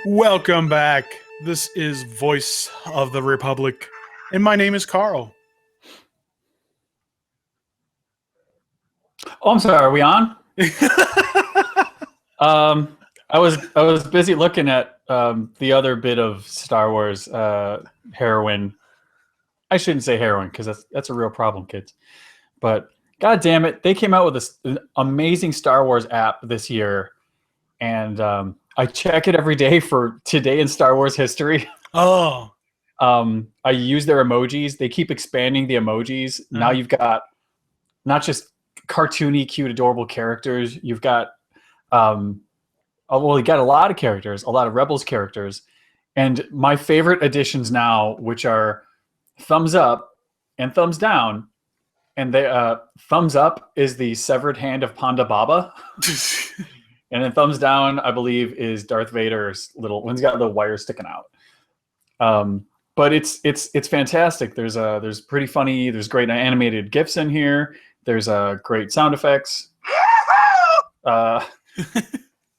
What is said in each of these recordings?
Welcome back. This is Voice of the Republic, and my name is Carl. Oh, I'm sorry. Are we on? I was busy looking at the other bit of Star Wars heroin. I shouldn't say heroin because that's a real problem, kids. But God damn it, they came out with an amazing Star Wars app this year, and I check it every day for today in Star Wars history. Oh, I use their emojis. They keep expanding the emojis. Now you've got not just cartoony, cute, adorable characters. You've got you got a lot of characters, a lot of Rebels characters, and my favorite additions now, which are thumbs up and thumbs down. And they thumbs up is the severed hand of Ponda Baba, and then thumbs down, I believe, is Darth Vader's little one's got the wire sticking out. But it's fantastic. There's pretty funny. There's great animated GIFs in here. There's great sound effects.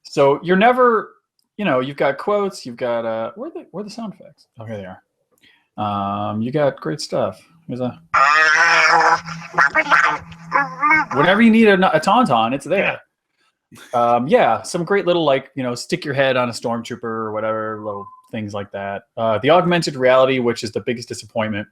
So you're never, you've got quotes. You've got where are the sound effects? Oh, here they are. You got great stuff. There's a whenever you need a tauntaun, it's there. Some great little stick your head on a stormtrooper or whatever, little things like that. The augmented reality, which is the biggest disappointment.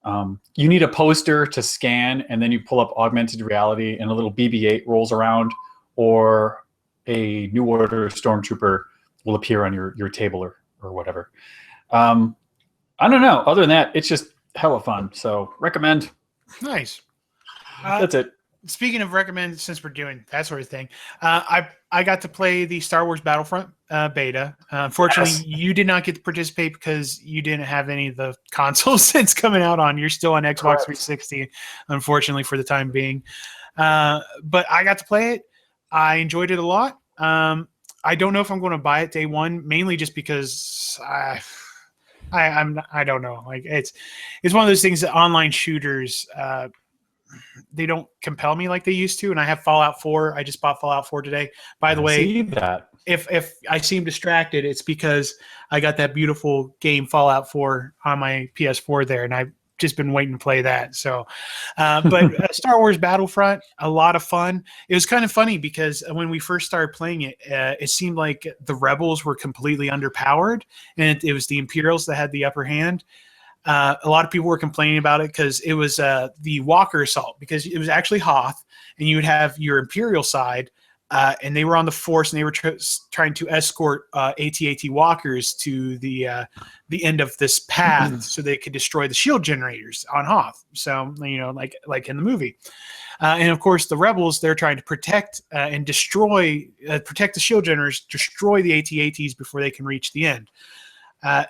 You need a poster to scan, and then you pull up augmented reality, and a little BB-8 rolls around, or a New Order stormtrooper will appear on your table or whatever. I don't know. Other than that, it's just hella fun. So recommend. nice. That's it. Speaking of recommend, since we're doing that sort of thing, I got to play the Star Wars Battlefront beta. Unfortunately, Yes. You did not get to participate because you didn't have any of the consoles since coming out on. You're still on Xbox Correct. 360, unfortunately, for the time being. But I got to play it. I enjoyed it a lot. I don't know if I'm going to buy it day one, mainly just because I don't know. Like it's one of those things that online shooters they don't compel me like they used to. And I have Fallout 4. I just bought Fallout 4 today. By the way, See that. if I seem distracted, it's because I got that beautiful game Fallout 4 on my PS4 there, and I've just been waiting to play that. So, but Star Wars Battlefront, a lot of fun. It was kind of funny because when we first started playing it, it seemed like the Rebels were completely underpowered, and it was the Imperials that had the upper hand. A lot of people were complaining about it because it was the Walker assault, because it was actually Hoth, and you would have your Imperial side, and they were on the Force, and they were trying to escort AT-AT Walkers to the end of this path so they could destroy the shield generators on Hoth. So, like in the movie. And of course, the Rebels, they're trying to protect and protect the shield generators, destroy the AT-ATs before they can reach the end.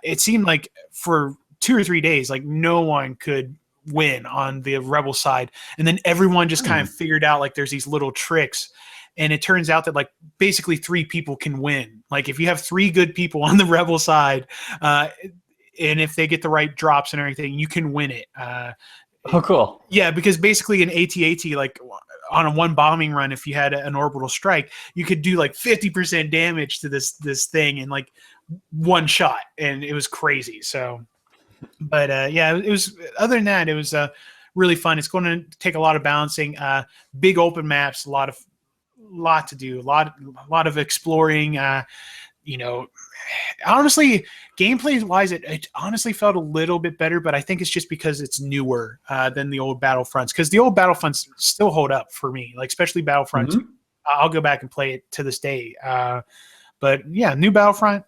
It seemed like for 2 or 3 days, like no one could win on the Rebel side. And then everyone just kind of figured out like there's these little tricks. And it turns out that like basically 3 people can win. Like if you have 3 good people on the Rebel side, and if they get the right drops and everything, you can win it. Oh, cool. Yeah, because basically an AT-AT, like on a one bombing run, if you had an orbital strike, you could do like 50% damage to this thing in like one shot. And it was crazy. So, but it was, other than that, it was really fun. It's going to take a lot of balancing, big open maps, a lot to do, a lot of exploring. Honestly, gameplay wise, it honestly felt a little bit better, but I think it's just because it's newer than the old Battlefronts, because the old Battlefronts still hold up for me, like especially Battlefront 2. I'll go back and play it to this day. But yeah, new Battlefront,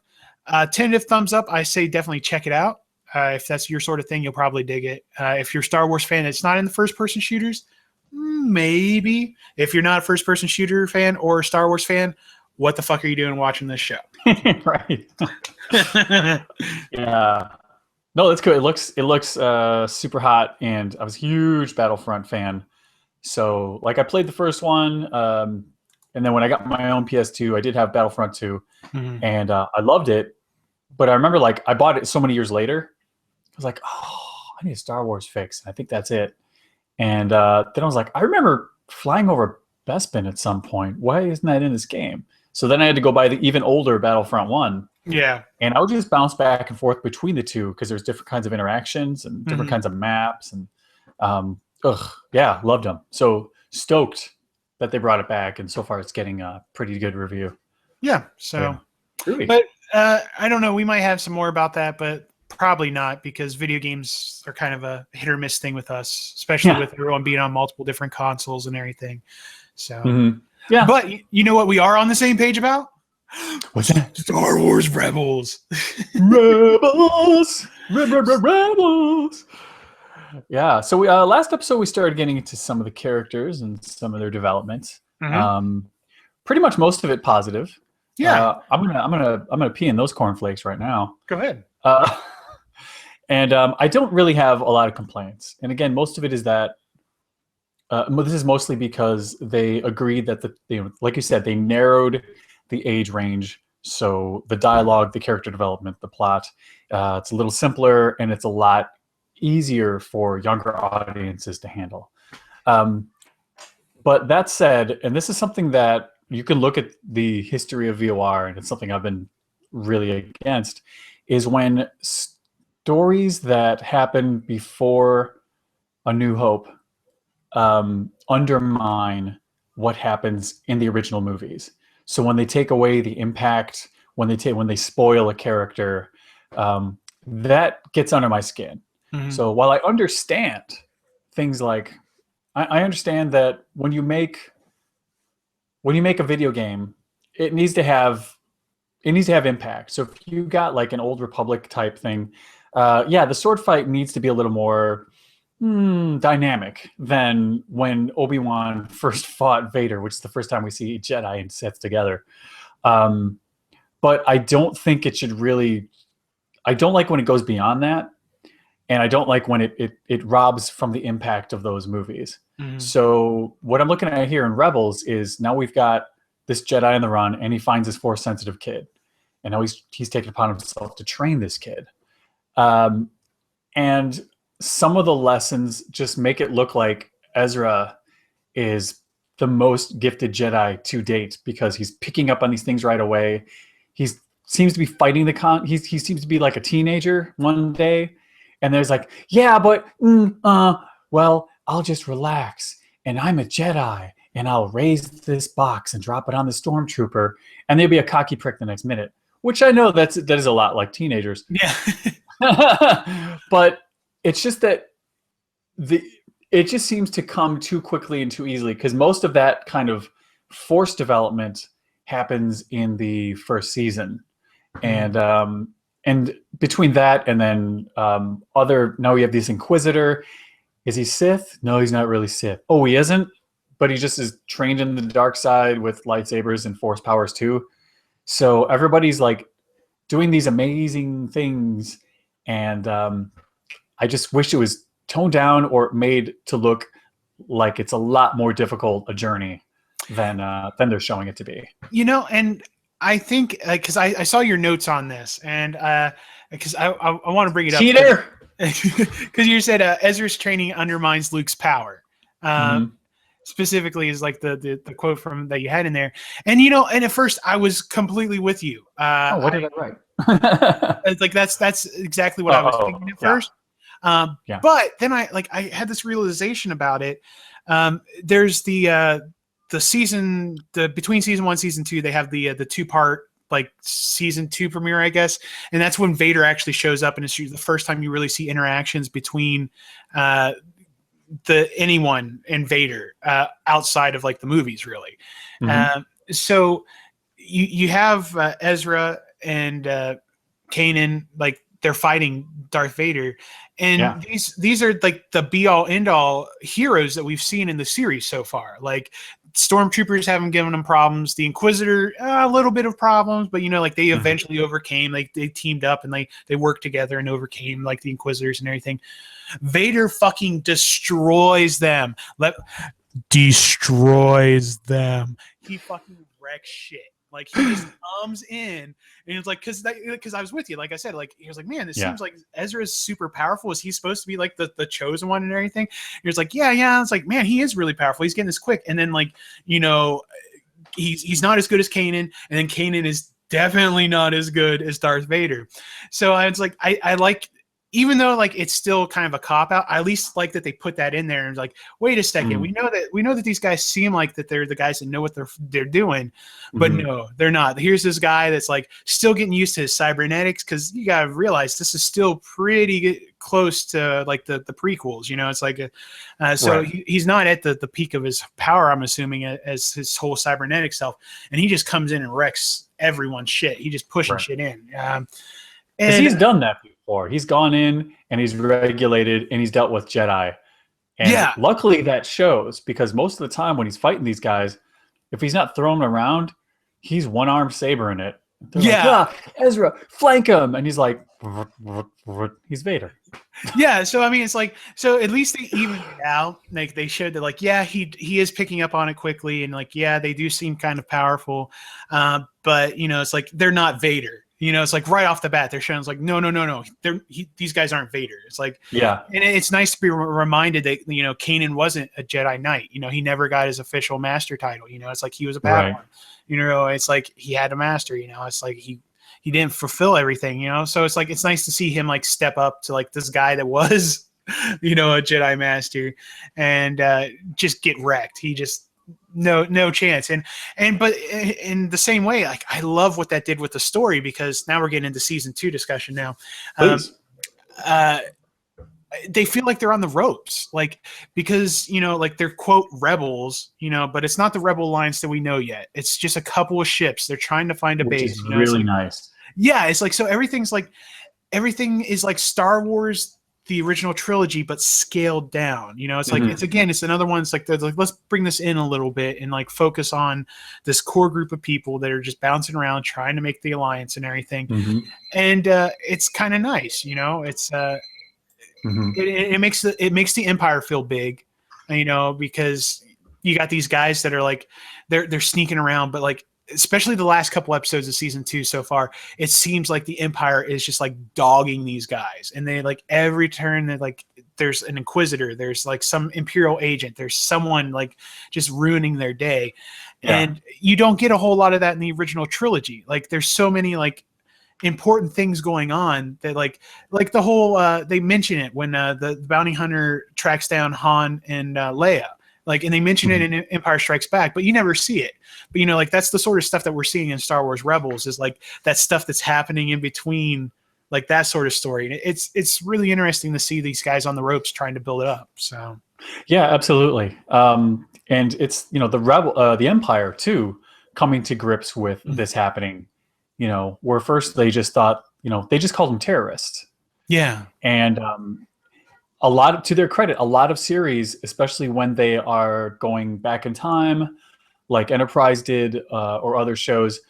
tentative thumbs up. I say definitely check it out. If that's your sort of thing, you'll probably dig it. If you're a Star Wars fan, it's not in the first-person shooters, maybe. If you're not a first-person shooter fan or a Star Wars fan, what the fuck are you doing watching this show? Right. Yeah. No, that's good. It looks super hot, and I was a huge Battlefront fan. So, like, I played the first one, and then when I got my own PS2, I did have Battlefront 2, and I loved it. But I remember, like, I bought it so many years later. I was like, oh, I need a Star Wars fix. I think that's it. And then I was like, I remember flying over Bespin at some point. Why isn't that in this game? So then I had to go buy the even older Battlefront 1. Yeah. And I would just bounce back and forth between the two because there's different kinds of interactions and different kinds of maps. And yeah, loved them. So stoked that they brought it back. And so far it's getting a pretty good review. Yeah. So, Groovy. but I don't know. We might have some more about that, but probably not, because video games are kind of a hit or miss thing with us, especially with everyone being on multiple different consoles and everything. So, yeah. But you know what we are on the same page about? What's that? Star Wars Rebels. Rebels. Rebels. Yeah. So we last episode we started getting into some of the characters and some of their developments. Pretty much most of it positive. Yeah. I'm gonna pee in those cornflakes right now. Go ahead. And I don't really have a lot of complaints. And again, most of it is that this is mostly because they agreed that like you said, they narrowed the age range. So the dialogue, the character development, the plot, it's a little simpler and it's a lot easier for younger audiences to handle. But that said, and this is something that you can look at the history of VOR, and it's something I've been really against, is when stories that happen before A New Hope undermine what happens in the original movies. So when they take away the impact, when they spoil a character, that gets under my skin. So while I understand things like, I understand that when you make a video game, it needs to have impact. So if you got like an Old Republic type thing, the sword fight needs to be a little more dynamic than when Obi-Wan first fought Vader, which is the first time we see Jedi and Sith together. But I don't think it should really. I don't like when it goes beyond that, and I don't like when it robs from the impact of those movies. So what I'm looking at here in Rebels is now we've got this Jedi on the run, and he finds this Force-sensitive kid, and now he's taken upon himself to train this kid, and some of the lessons just make it look like Ezra is the most gifted Jedi to date because he's picking up on these things right away. He seems to be fighting he seems to be like a teenager one day, and there's like, yeah, but well, I'll just relax, and I'm a Jedi, and I'll raise this box and drop it on the stormtrooper, and there'll be a cocky prick the next minute, which I know that is a lot like teenagers. Yeah. But it's just that it just seems to come too quickly and too easily, because most of that kind of Force development happens in the first season, and between that and then now we have this Inquisitor. Is he Sith? No, he's not really Sith. Oh, he isn't, but he just is trained in the dark side with lightsabers and Force powers too. So everybody's like doing these amazing things, and I just wish it was toned down or made to look like it's a lot more difficult a journey than they're showing it to be. And I think because I saw your notes on this, and because I want to bring it up. Cheater! Because you said Ezra's training undermines Luke's power. Specifically is like the quote from that you had in there. And and at first I was completely with you. What did I write? It's like that's exactly what I was thinking at first. But then I had this realization about it. There's the season, between season 1 season 2, they have the 2-part like season 2 premiere, I guess, and that's when Vader actually shows up, and it's the first time you really see interactions between anyone and Vader outside of like the movies, really. So you have Ezra and Kanan, like they're fighting Darth Vader, and these are like the be all end all heroes that we've seen in the series so far. Like stormtroopers haven't given them problems. The Inquisitor, a little bit of problems, but like they eventually overcame. Like they teamed up and they worked together and overcame like the Inquisitors and everything. Vader fucking destroys them. Destroys them. He fucking wrecks shit. Like he just comes in, and it's like because I was with you. Like I said, like he was like, man, this seems like Ezra is super powerful. Is he supposed to be like the chosen one and everything? And it's like, yeah. It's like, man, he is really powerful. He's getting this quick, and then like he's not as good as Kanan, and then Kanan is definitely not as good as Darth Vader. So I was like, I like, even though like it's still kind of a cop out, I at least like that they put that in there and like, wait a second, we know that these guys seem like that they're the guys that know what they're doing, but no, they're not. Here's this guy that's like still getting used to his cybernetics, because you gotta realize this is still pretty close to like the prequels. You know, it's like so he's not at the peak of his power, I'm assuming, as his whole cybernetic self, and he just comes in and wrecks everyone's shit. He just pushing shit in. Because he's done that before. He's gone in and he's regulated and he's dealt with Jedi. And luckily that shows, because most of the time when he's fighting these guys, if he's not throwing around, he's one-arm sabering it. They're like, Ezra, flank him. And he's like, he's Vader. Yeah, so I mean, it's like, so at least they evened it out. Like they showed that, like, he is picking up on it quickly, and like, they do seem kind of powerful, but you know, it's like they're not Vader. You know, it's like right off the bat, they're showing it's like, no. These guys aren't Vader. It's like, and it's nice to be reminded that, you know, Kanan wasn't a Jedi Knight. You know, he never got his official master title. You know, it's like he was a Padawan. Right. You know, it's like he had a master. You know, it's like he didn't fulfill everything. You know, so it's like it's nice to see him like step up to like this guy that was, you know, a Jedi master, and just get wrecked. He just. No chance. But in the same way, like I love what that did with the story, because now we're getting into season 2 discussion now. They feel like they're on the ropes, like, because, you know, like they're quote rebels, you know, but it's not the rebel alliance that we know yet. It's just a couple of ships. They're trying to find a base. Is you know? really like, nice. Yeah, it's like, so everything is like Star Wars, the original trilogy, but scaled down. You know, it's like it's another one. It's like let's bring this in a little bit and like focus on this core group of people that are just bouncing around trying to make the alliance and everything. And it's kind of nice, you know. It's it makes the Empire feel big, you know, because you got these guys that are like they're sneaking around, but like, especially the last couple episodes of season 2 so far, it seems like the Empire is just like dogging these guys, and they like every turn that like there's an Inquisitor, there's like some Imperial agent, there's someone like just ruining their day. And you don't get a whole lot of that in the original trilogy. Like there's so many like important things going on that like the whole they mention it when the bounty hunter tracks down Han and Leia. Like, and they mention it in Empire Strikes Back, but you never see it. But, you know, like that's the sort of stuff that we're seeing in Star Wars Rebels, is like that stuff that's happening in between, like that sort of story. And it's really interesting to see these guys on the ropes trying to build it up. So, yeah, absolutely. And it's, you know, the Empire too, coming to grips with this happening, you know, where first they just thought, you know, they just called them terrorists. Yeah. And, to their credit, a lot of series, especially when they are going back in time, like Enterprise did, or other shows,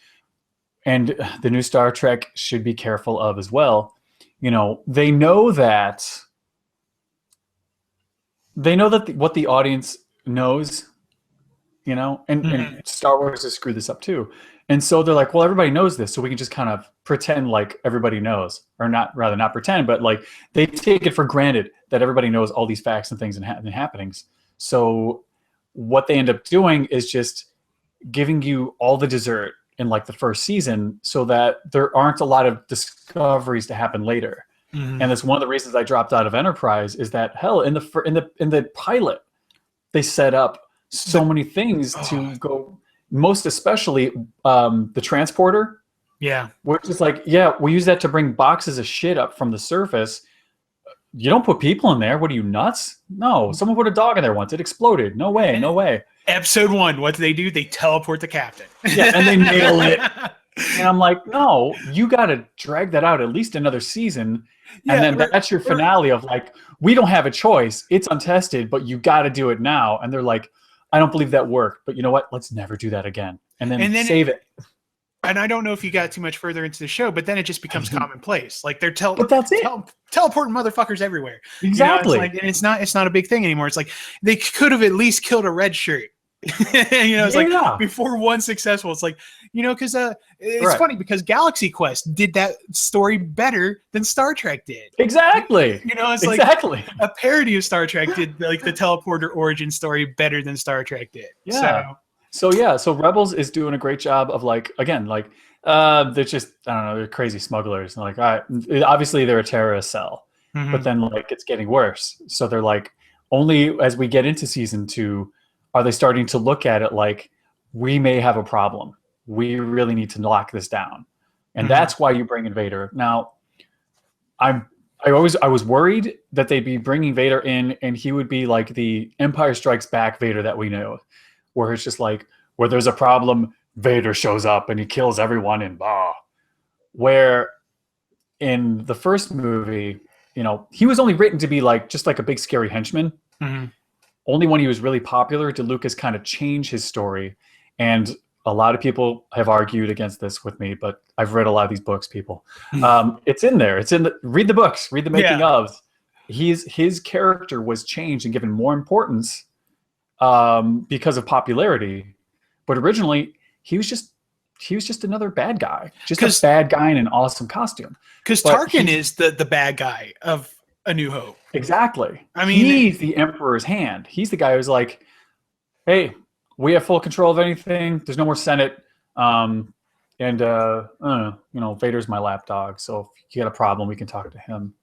and the new Star Trek should be careful of as well. You know, they know that what the audience knows, you know, and Star Wars has screwed this up too. And so they're like, well, everybody knows this, so we can just kind of pretend like everybody knows, or not pretend, but like they take it for granted that everybody knows all these facts and things and happenings. So what they end up doing is just giving you all the dessert in like the first season, so that there aren't a lot of discoveries to happen later. And that's one of the reasons I dropped out of Enterprise, is that hell, in the pilot, they set up so many things to go. Most especially the transporter. Yeah. Which is like, we use that to bring boxes of shit up from the surface. You don't put people in there. What are you, nuts? No. Someone put a dog in there once. It exploded. No way. No way. Episode 1, what do? They teleport the captain. Yeah, and they nail it. And I'm like, no, you got to drag that out at least another season. And then that's your finale of like, we don't have a choice. It's untested, but you got to do it now. And they're like, I don't believe that worked, but you know what? Let's never do that again. And then save it. And I don't know if you got too much further into the show, but then it just becomes commonplace. Like they're but that's it. Teleporting motherfuckers everywhere. Exactly. You know, and it's not a big thing anymore. It's like they could have at least killed a red shirt. You know, it's like before one successful. It's like, you know, because it's funny because Galaxy Quest did that story better than Star Trek did. Exactly. You know, it's like a parody of Star Trek did like the teleporter origin story better than Star Trek did. Yeah. So, So yeah, so Rebels is doing a great job of like, again, like they're just, I don't know, they're crazy smugglers. And like, all right, obviously they're a terrorist cell, but then like it's getting worse. So they're like, only as we get into season 2, are they starting to look at it like we may have a problem. We really need to lock this down. And that's why you bring in Vader. Now, I was worried that they'd be bringing Vader in and he would be like the Empire Strikes Back Vader that we know, where it's just like, where there's a problem, Vader shows up and he kills everyone and bah. Where in the first movie, you know, he was only written to be like just like a big scary henchman. Only when he was really popular did Lucas kind of change his story. And a lot of people have argued against this with me, but I've read a lot of these books, people. It's in there. It's in the, read the books, read the making ofs. His character was changed and given more importance because of popularity. But originally he was just another bad guy, just a bad guy in an awesome costume. Because Tarkin is the bad guy of A New Hope. Exactly. I mean, he's the Emperor's hand. He's the guy who's like, hey, we have full control of anything. There's no more Senate. You know, Vader's my lapdog. So if you got a problem, we can talk to him.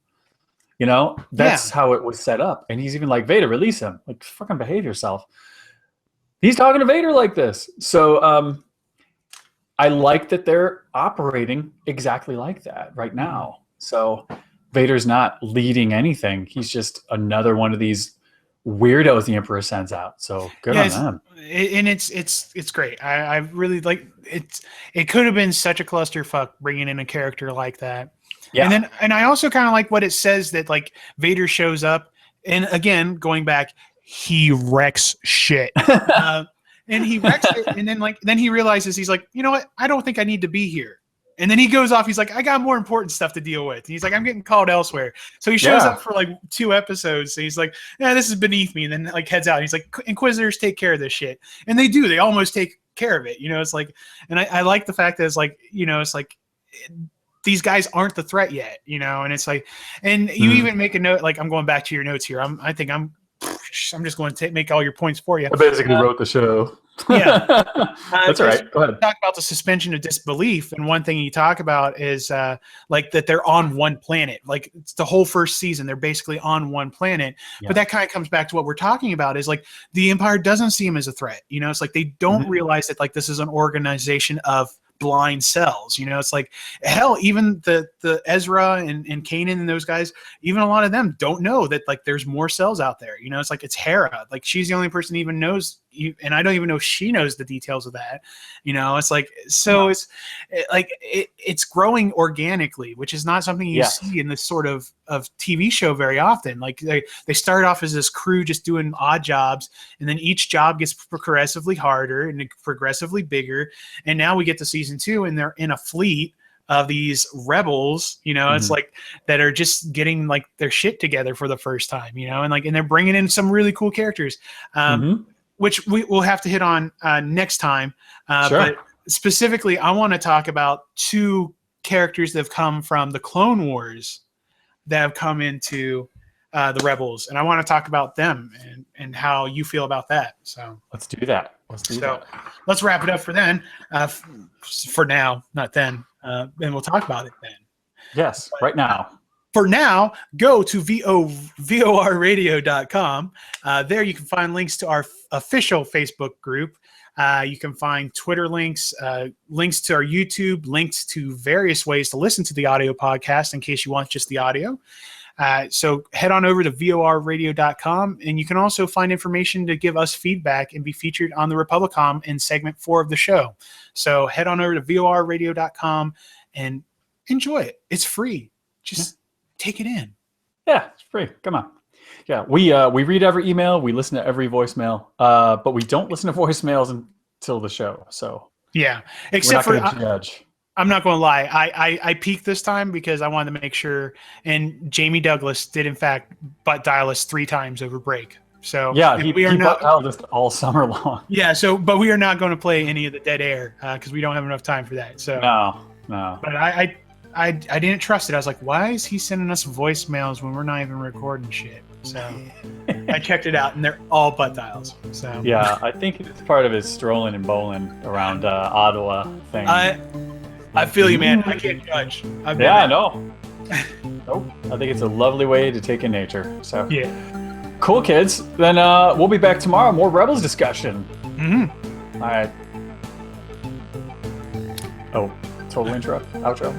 You know, that's how it was set up. And he's even like, Vader, release him. Like, fucking behave yourself. He's talking to Vader like this. So I like that they're operating exactly like that right now. So Vader's not leading anything. He's just another one of these weirdos the Emperor sends out. So good on them. And it's great. I really like it. It could have been such a clusterfuck bringing in a character like that. Yeah. And I also kind of like what it says that like Vader shows up, and again going back, he wrecks shit. And he wrecks it, and then he realizes, he's like, you know what? I don't think I need to be here. And then he goes off. He's like, I got more important stuff to deal with. And he's like, I'm getting called elsewhere. So he shows up for like 2 episodes. So he's like, yeah, this is beneath me. And then like heads out. And he's like, Inquisitors take care of this shit. And they do. They almost take care of it. You know, it's like, and I like the fact that it's like, you know, it's like these guys aren't the threat yet, you know? And it's like, and you even make a note, like I'm going back to your notes here. I'm just going to make all your points for you. I basically wrote the show. Yeah. That's all right. Go ahead. Talk about the suspension of disbelief. And one thing you talk about is like that they're on one planet. Like it's the whole first season, they're basically on one planet. Yeah. But that kind of comes back to what we're talking about is like the Empire doesn't see them as a threat. You know, it's like they don't realize that like this is an organization of blind cells. You know, it's like hell, even the Ezra and Kanan and those guys, even a lot of them don't know that like there's more cells out there. You know, it's like it's Hera, like she's the only person who even knows, and I don't even know if she knows the details of that. You know, it's like, so it's growing organically, which is not something you see in this sort of TV show very often. Like they start off as this crew just doing odd jobs, and then each job gets progressively harder and progressively bigger. And now we get to season 2 and they're in a fleet of these rebels, you know, it's like that are just getting like their shit together for the first time, you know, and like, and they're bringing in some really cool characters, which we will have to hit on next time. But specifically, I want to talk about 2 characters that have come from the Clone Wars that have come into the Rebels, and I want to talk about them and how you feel about that. So let's do that. Let's wrap it up for then. For now, not then. And we'll talk about it then. Yes, right now. For now, go to vorradio.com. There you can find links to our official Facebook group. You can find Twitter links, links to our YouTube, links to various ways to listen to the audio podcast in case you want just the audio. So head on over to vorradio.com, and you can also find information to give us feedback and be featured on the Republicom in segment 4 of the show. So head on over to vorradio.com and enjoy it. It's free. Just take it in. Yeah, it's free. Come on. Yeah, we read every email. We listen to every voicemail, but we don't listen to voicemails until the show. So yeah, except we're not gonna judge. I'm not going to lie. I peaked this time because I wanted to make sure. And Jamie Douglas did, in fact, butt dial us 3 times over break. So yeah, he butt dialed us all summer long. Yeah. So, but we are not going to play any of the dead air because we don't have enough time for that. So no. But I didn't trust it. I was like, why is he sending us voicemails when we're not even recording shit? So I checked it out, and they're all butt dials. So Yeah, I think it's part of his strolling and bowling around Ottawa thing. I feel you, man. I can't judge. Yeah, no. Nope. I think it's a lovely way to take in nature. So yeah. Cool, kids. Then we'll be back tomorrow. More Rebels discussion. Mm-hmm. All right. Oh, total intro, outro.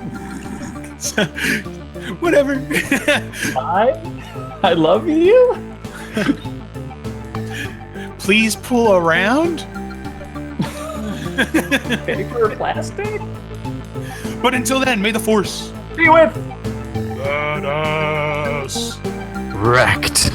Whatever. I love you. Please pull around. Paper, plastic. But until then, may the Force be with. us. Wrecked.